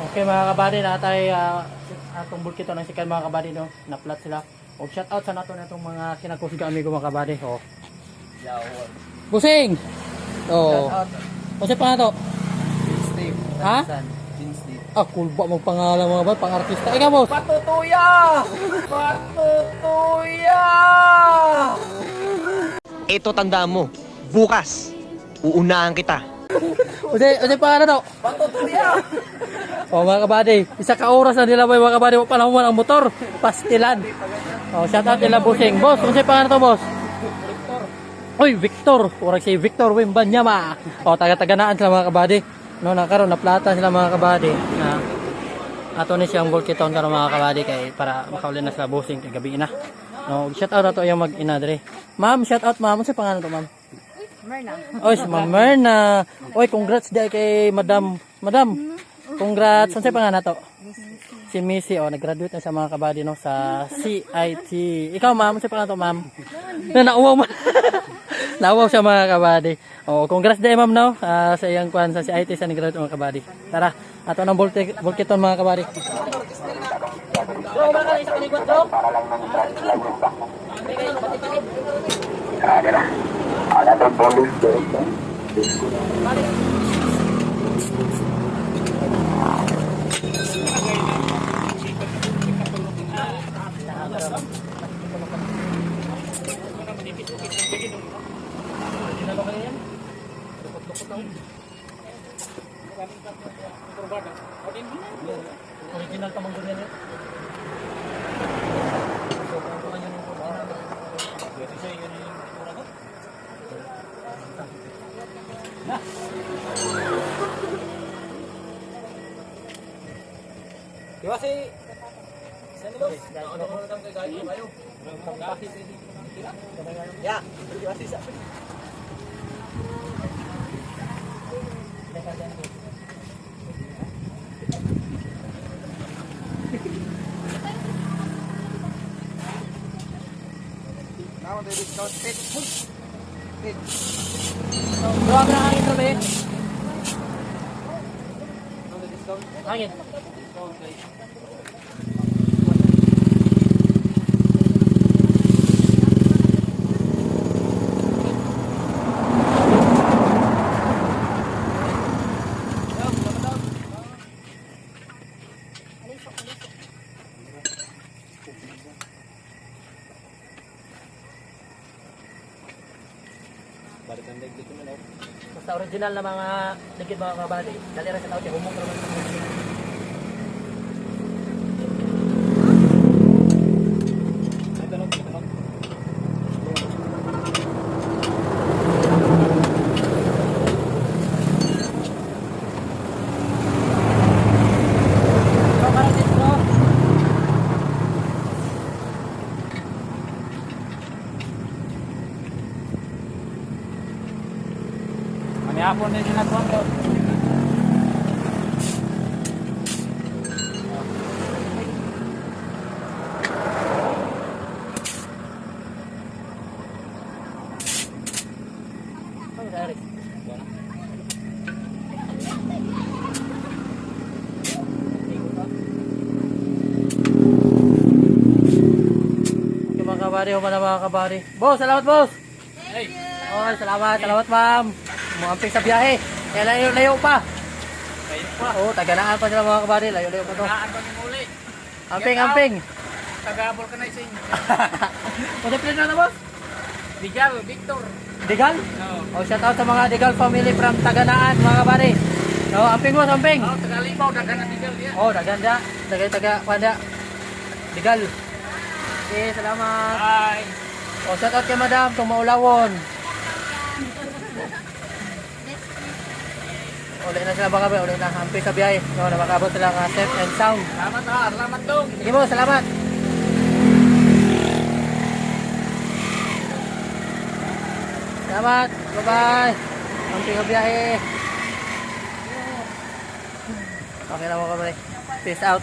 Okay mga kabady, natay atong bulkito ng sikan mga kabady, no? Na-flat sila. O shout out sa nato na itong mga kinakusga amigo mga kabady. O. Busing! O. Kasi pa na to? Steve. Ha? Steve. Ah, cool ba mong pangalan mga kabady, pang-artista. Ikaw boss! Patutuya! Patutuya! Ito tanda mo, bukas, uunahan kita. Kasi pa na to? Patutuya! O mga kabady, isa ka oras na nila mga kabady, panahon ang motor, pastilan. O shout out nila Busing. Boss, kasi pa na to boss? Oy, Victor. Urag si Victor Wimbanyama. O taga-taganaan sila mga kabady. No, nakaroon na plata sila mga kabady. Na ato ni siyang bulkiton karon mga kabady kay para makauli na sila Busing kay gabi na. No, shout out ato yung mag-ina dire. Ma'am, shout out ma'am. Sa pangalan to, ma'am? Merna. Oy, si Ma'am Merna. Oy, congrats di kay Madam. Madam, congrats. Sa pangalan to? Si Missy, oh, nag-graduate na sa mga kabady, no, sa CIT. Ikaw, ma'am, sa pangalan to, ma'am? Nauwaw man. Nauwaw siya mga kabady. Oh, congrats din, ma'am, no, sa iyang kwan sa CIT sa nag-graduate mga kabady. Tara, ato ng bulkiton mga kabady. Bro, mga isa paligwat, bro. Original pa mong ganyan. Diba si... Ya, diba si... Now the discount fit. Fit. Bro, ang hangin bro, be. Now the discount. Hangin. Discount guys. Balik ang dagdag ko na lang. Basta original na mga ligid mga kabady. Dali ra sa tao, humong naman. Hapon na din ako bro. Mga kabady, mga kabady. Boss, salamat boss. Hey. Oh, salamat ma'am. Muamping sa biyahe. Kaya layo pa. Kayo pa. Oo, taganaan pa sila mga kabady. Layo pa to. Naan pa ng uli. Amping. Tagabol ka na ising. Kasi please na boss. Digal, Victor. Digal? Oo. Oh, shout out sa mga Digal family from Taganaan mga kabady. Oh, amping boss, amping. Oh, Tagalibaw, dagan na Digal dia. Oh, daganda. Taga panda. Digal. Okay, salamat. Bye. Oh, shout out kay madam, itong maulawon. Uli na sila mga kabady, uli na. Amping sa biyahe. No, na makabot sila safe and sound. Salamat ha, salamat dong. Sige mo, salamat. Salamat. Bye-bye. Amping sa biyahe. Okay na mo kabady. Peace out.